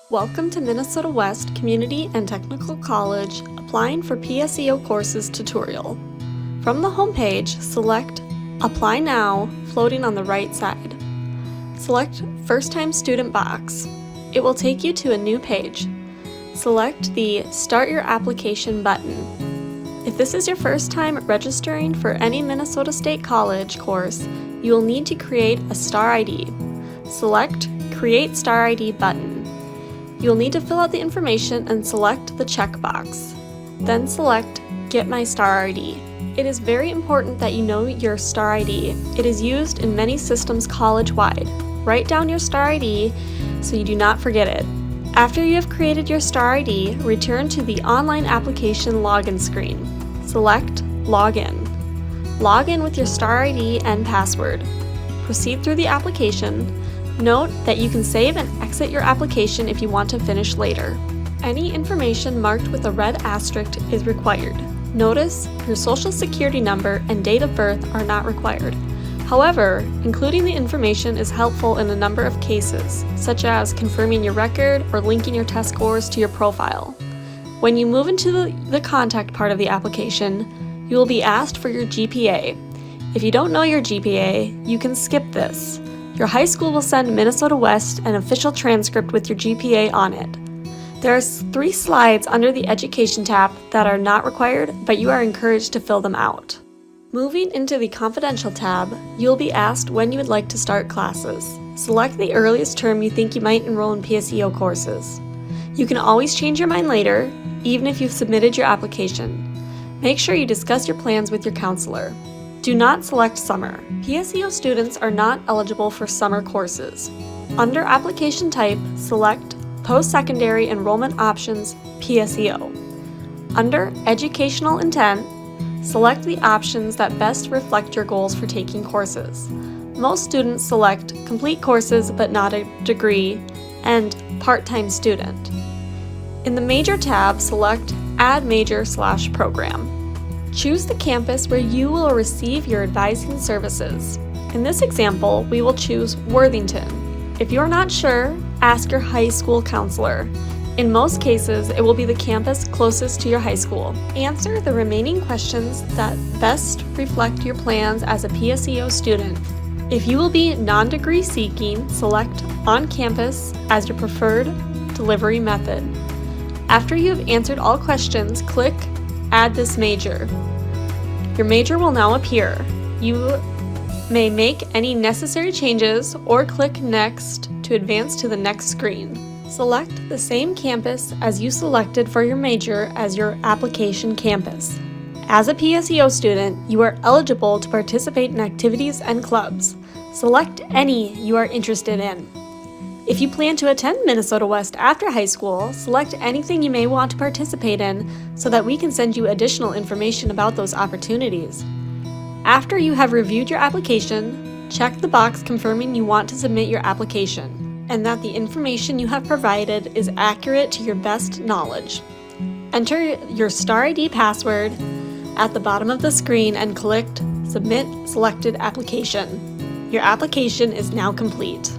Welcome to Minnesota West Community and Technical College Applying for PSEO Courses tutorial. From the homepage, select Apply Now, floating on the right side. Select First Time Student box. It will take you to a new page. Select the Start Your Application button. If this is your first time registering for any Minnesota State College course, you will need to create a Star ID. Select Create Star ID button. You will need to fill out the information and select the checkbox. Then select Get My Star ID. It is very important that you know your Star ID. It is used in many systems college-wide. Write down your Star ID so you do not forget it. After you have created your Star ID, return to the online application login screen. Select Login. Log in with your Star ID and password. Proceed through the application. Note that you can save and exit your application if you want to finish later. Any information marked with a red asterisk is required. Notice your social security number and date of birth are not required. However, including the information is helpful in a number of cases, such as confirming your record or linking your test scores to your profile. When you move into the contact part of the application, you will be asked for your GPA. If you don't know your GPA, you can skip this. Your high school will send Minnesota West an official transcript with your GPA on it. There are 3 slides under the Education tab that are not required, but you are encouraged to fill them out. Moving into the Confidential tab, you will be asked when you would like to start classes. Select the earliest term you think you might enroll in PSEO courses. You can always change your mind later, even if you've submitted your application. Make sure you discuss your plans with your counselor. Do not select summer. PSEO students are not eligible for summer courses. Under application type, select Post-Secondary Enrollment Options PSEO. Under Educational Intent, select the options that best reflect your goals for taking courses. Most students select Complete Courses but not a degree and Part-Time Student. In the Major tab, select Add Major/Program. Choose the campus where you will receive your advising services. In this example, we will choose Worthington. If you're not sure, ask your high school counselor. In most cases, it will be the campus closest to your high school. Answer the remaining questions that best reflect your plans as a PSEO student. If you will be non-degree seeking, select On Campus as your preferred delivery method. After you have answered all questions, click Add this major. Your major will now appear. You may make any necessary changes or click Next to advance to the next screen. Select the same campus as you selected for your major as your application campus. As a PSEO student, you are eligible to participate in activities and clubs. Select any you are interested in. If you plan to attend Minnesota West after high school, select anything you may want to participate in so that we can send you additional information about those opportunities. After you have reviewed your application, check the box confirming you want to submit your application and that the information you have provided is accurate to your best knowledge. Enter your Star ID password at the bottom of the screen and click Submit Selected Application. Your application is now complete.